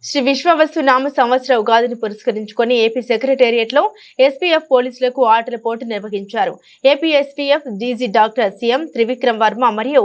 శ్రీ విశ్వవస్తు నామ సంవత్సర ఉగాదిని పురస్కరించుకొని ఏపీ సెక్రటేరియట్ లో ఎస్పీఎఫ్ పోలీసులకు ఆటల పోటీ నిర్వహించారు. AP SPF DG doctor CM Trivikram Varma మరియు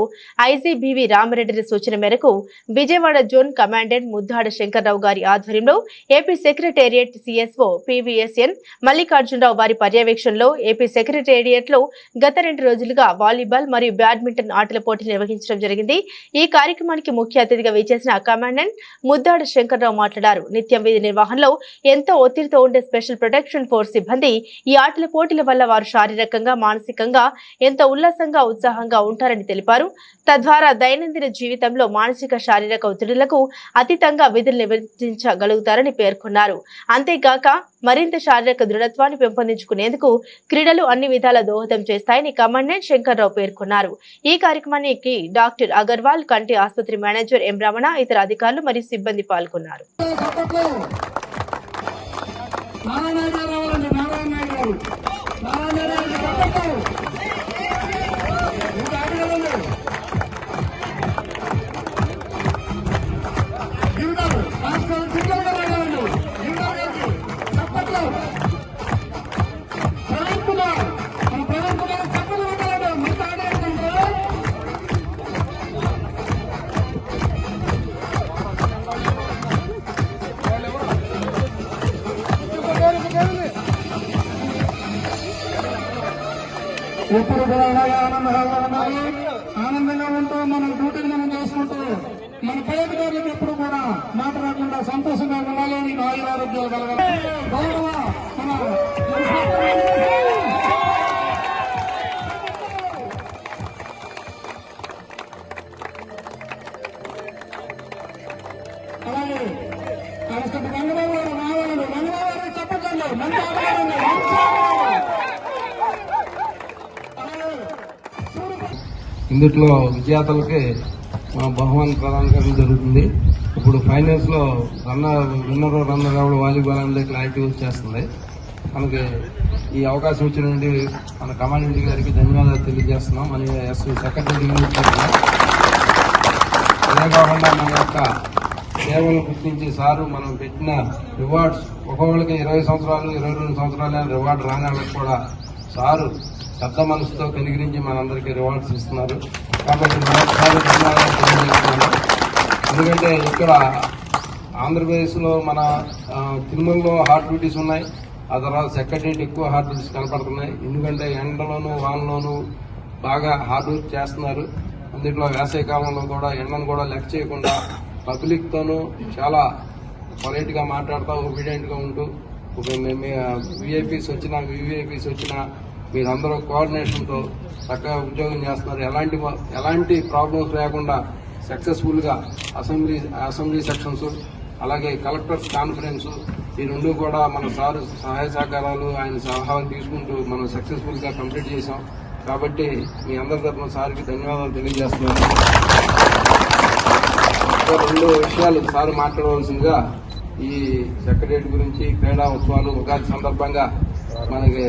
ఐజీ బివి రామరెడ్డి సూచన మేరకు విజయవాడ జోన్ కమాండెంట్ ముద్దాడ శంకర్రావు గారి ఆధ్వర్యంలో AP secretariat CSO PVSN Mallikarjunarao వారి పర్యవేక్షణలో ఏపీ సెక్రటేరియట్ లో గత 2 రోజులుగా వాలీబాల్ మరియు బ్యాడ్మింటన్ ఆటల పోటీ నిర్వహించడం జరిగింది. ఈ కార్యక్రమానికి ముఖ్య అతిథిగా విచ్చేసిన కమాండెంట్ ముద్దాడ శంకర్రావు మాట్లాడారు. నిత్యం విధి నిర్వహణలో ఎంతో ఒత్తిడితో ఉండే స్పెషల్ ప్రొటెక్షన్ ఫోర్స్ సిబ్బంది ఈ ఆటల పోటీల వల్ల వారు శారీరకంగా మానసికంగా ఎంతో ఉల్లాసంగా ఉత్సాహంగా ఉంటారని తెలిపారు. తద్వారా దైనందిన జీవితంలో మానసిక శారీరక ఒత్తిడులకు అతీతంగా విధులు నిర్వర్తించగలుగుతారని పేర్కొన్నారు. అంతేగాక మరింత శారీరక దృఢత్వాన్ని పెంపొందించుకునేందుకు క్రీడలు అన్ని విధాల దోహదం చేస్తాయని కమాండెంట్ శంకర్రావు పేర్కొన్నారు. ఈ కార్యక్రమానికి డాక్టర్ అగర్వాల్, కంటి ఆసుపత్రి మేనేజర్ ఎం రమణ, ఇతర అధికారులు మరియు సిబ్బంది పాల్గొన్నారు. ఎప్పుడు కూడా అలాగే ఆనందంగా ఉంటూ మన డ్యూటీని మనం చేసుకుంటూ మన పేదదారులకు ఎప్పుడు కూడా మాట రాకుండా సంతోషంగా ఉండాలి అని ఆయురారోగ్యాలు కలగాలి. గౌరవ అలాగే కానిస్టేబుల్ రంగబాబు గారు రావాలి. రంగబాబు గారికి చెప్పండి. మంచి ఇందులో విజేతలకి బహుమానం ప్రదానం చేయడం జరుగుతుంది. ఇప్పుడు ఫైనల్స్ లో రన్నర్ ఎవరు వాలీబాల్ అనేది యాక్టివిటీ చేస్తుంది. మనకి ఈ అవకాశం ఇచ్చినటువంటి మన కమాండెంట్ గారికి ధన్యవాదాలు తెలియజేస్తున్నాం. మన సెక్రటరీ అదే కాకుండా మన యొక్క సేవలను గుర్తించి సారు మనం పెట్టిన రివార్డ్స్ ఒక్కొక్కరికి 20 సంవత్సరాలు 22 సంవత్సరాలు రివార్డు రాని వాళ్ళకి కూడా సారు పెద్ద మనసుతో కనిగిరించి మనందరికీ రివార్డ్స్ ఇస్తున్నారు. కాబట్టి మరొకసారి ధన్యవాదాలు తెలియజేస్తున్నాను. ఎందుకంటే ఇక్కడ ఆంధ్రప్రదేశ్లో మన తిరుమలలో హార్ట్ డ్యూటీస్ ఉన్నాయి. ఆ తర్వాత సెక్రటరియట్ ఎక్కువ హార్ట్ డ్యూటీస్ కనపడుతున్నాయి. ఎందుకంటే ఎండలోనూ వానలోనూ బాగా హార్డ్ వర్క్ చేస్తున్నారు. అందులో వేసవి కాలంలో కూడా ఎండను కూడా లెక్క చేయకుండా పబ్లిక్ తోనూ చాలా పొలైట్ గా మాట్లాడుతూ ఒబీడియంట్ గా ఉంటూ విఐపీస్ వచ్చినా మీరందరూ కోఆర్డినేషన్ తో చక్కగా ఉద్యోగం చేస్తున్నారు. ఎలాంటి ప్రాబ్లమ్స్ లేకుండా సక్సెస్ఫుల్ గా అసెంబ్లీ సెక్షన్స్ అలాగే కలెక్టర్స్ కాన్ఫరెన్స్ ఈ 2 కూడా మన సారు సహాయ సహకారాలు ఆయన సలహాలు తీసుకుంటూ మనం సక్సెస్ఫుల్ గా కంప్లీట్ చేశాం. కాబట్టి మీ అందరి తరఫున సార్కి ధన్యవాదాలు తెలియజేస్తున్నాను. 2 విషయాలు సార్ మాట్లాడవలసిందిగా ఈ సెక్రటరియట్ గురించి క్రీడా ఉత్సవాలు ఉగాది సందర్భంగా మనకి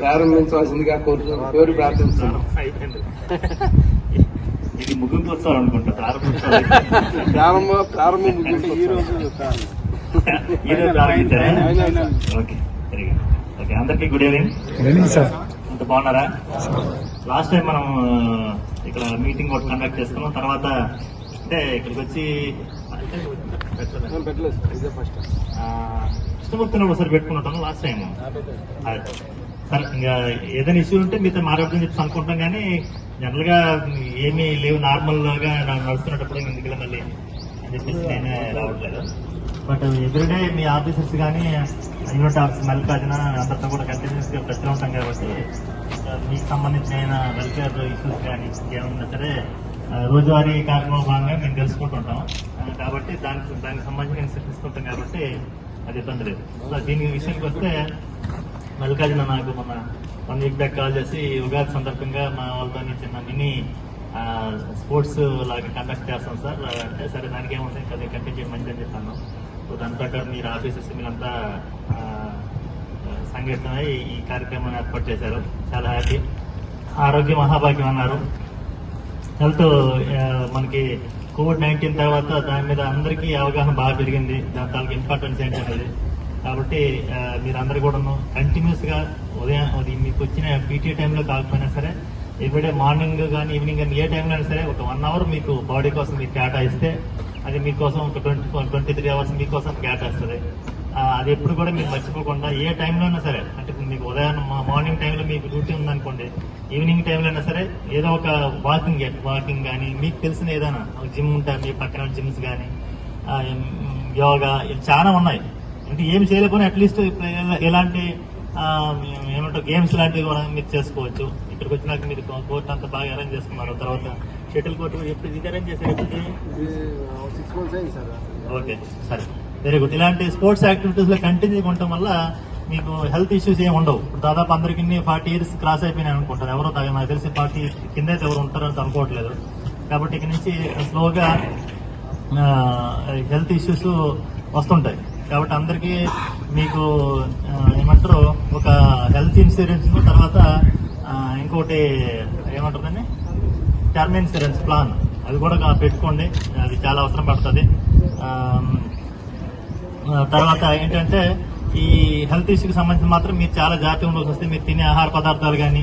ప్రారంభించవలసిందిగా కోరి ప్రార్థిస్తున్నాం. ఇది ముగింపు ఉత్సవాలు అనుకుంటా. ప్రారంభం ఈ రోజు ఓకే, అందరికీ గుడ్ ఈవినింగ్ సార్. అంత బాగున్నారా? లాస్ట్ టైం మనం ఇక్కడ మీటింగ్ ఒకటి కండక్ట్ చేసుకున్నాం. తర్వాత అంటే ఇక్కడికి వచ్చి కృష్ణమూర్తిని ఒకసారి పెట్టుకుంటాను లాస్ట్ టైం. సరే, ఇంకా ఏదైనా ఇష్యూ ఉంటే మీతో మాట్లాడుతుంది చెప్పి అనుకుంటాం. కానీ జనరల్ గా ఏమీ లేవు, నార్మల్ గా నడుస్తున్నప్పుడు ఎందుకు మళ్ళీ అని చెప్పేసి నేనే రావట్లేదు. బట్ ఎవ్రీడే మీ ఆఫీసర్స్ కానీ యూనిట్ ఆఫీస్ మల్లికార్జున అందరితో కూడా కంటిన్యూస్ గా టచ్లో ఉంటాం. కాబట్టి మీకు సంబంధించిన వెల్ఫేర్ ఇష్యూస్ కానీ ఏమన్నా సరే రోజువారీ కార్యక్రమం భాగంగా మేము తెలుసుకుంటుంటాం. కాబట్టి దానికి సంబంధించి నేను తీసుకుంటాం. కాబట్టి అది ఇబ్బంది లేదు. సో దీని విషయానికి వస్తే మల్లికార్జున నాకు మొన్న 1 వీక్ బ్యాక్ కాల్ చేసి ఉగాది సందర్భంగా మా వాళ్ళతో చిన్న మినీ స్పోర్ట్స్ లాగా కండక్ట్ చేస్తాం సార్ అంటే, సరే దానికి ఏముంటాయి కదా కంటిన్యూ చేయడం మంచిది అని చెప్పాను. సో దాని ప్రకారం మీరు ఆఫీసర్స్ మీరంతా సంఘటితమై ఈ కార్యక్రమాన్ని ఏర్పాటు చేశారు. చాలా హ్యాపీ. ఆరోగ్య మహాభాగ్యం అన్నారు. హెల్త్ మనకి కోవిడ్-19 తర్వాత దాని మీద అందరికీ అవగాహన బాగా పెరిగింది, దాని తాలూకు ఇంపార్టెన్స్ ఏంటనేది. కాబట్టి మీరందరూ కూడాను కంటిన్యూస్ గా ఉదయం అది మీకు వచ్చిన పీటీ టైంలో కాకపోయినా సరే ఎవ్రీడే మార్నింగ్ కానీ ఈవినింగ్ కానీ ఏ టైంలో అయినా సరే ఒక 1 అవర్ మీకు బాడీ కోసం మీరు కేటాయిస్తే అది మీకోసం ఒక 23 అవర్స్ మీకోసం కేటాయిస్తుంది. అది ఎప్పుడు కూడా మీరు మర్చిపోకుండా ఏ టైంలో అయినా సరే, అంటే మీకు ఉదయం మార్నింగ్ టైంలో మీకు డ్యూటీ ఉందనుకోండి, ఈవినింగ్ టైంలో అయినా సరే ఏదో ఒక వాకింగ్ కానీ మీకు తెలిసిన ఏదైనా జిమ్ ఉంటాయి మీ పక్కన జిమ్స్ కానీ యోగా చాలా ఉన్నాయి. అంటే ఏం చేయలేకపోయినా అట్లీస్ట్ ఎలాంటి ఏమంటారు గేమ్స్ లాంటివి కూడా మీరు చేసుకోవచ్చు. ఇక్కడికి వచ్చినాక మీరు కోర్ట్ అంతా బాగా అరేంజ్ చేసుకున్నారు. తర్వాత షటిల్ కోర్ట్ ఎప్పుడు ఇది అరేంజ్ చేశారు? 6 months అయింది సార్. ఓకే, సరే, వెరీ గుడ్. ఇలాంటి స్పోర్ట్స్ యాక్టివిటీస్ లో కంటిన్యూ ఉండటం వల్ల మీకు హెల్త్ ఇష్యూస్ ఏమి ఉండవు. ఇప్పుడు దాదాపు అందరికి 40 years క్రాస్ అయిపోయినాయి అనుకుంటారు. ఎవరో నాకు తెలిసి 40 కింద అయితే ఎవరు ఉంటారని అనుకోవట్లేదు. కాబట్టి ఇక నుంచి స్లోగా హెల్త్ ఇష్యూస్ వస్తుంటాయి. కాబట్టి అందరికీ మీకు ఏమంటారు ఒక హెల్త్ ఇన్సూరెన్స్, తర్వాత ఇంకోటి ఏమంటారండి టర్మ్ ఇన్సూరెన్స్ ప్లాన్, అది కూడా పెట్టుకోండి. అది చాలా అవసరం పడుతుంది. తర్వాత ఏంటంటే ఈ హెల్త్ ఇష్యూకి సంబంధించి మాత్రం మీరు చాలా జాగ్రత్తగా ఉండాల్సి వస్తే మీరు తినే ఆహార పదార్థాలు కానీ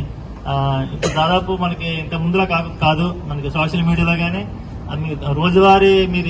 ఇప్పుడు దాదాపు మనకి ఇంత ముందులా కాదు, మనకి సోషల్ మీడియాలో కానీ రోజువారీ మీరు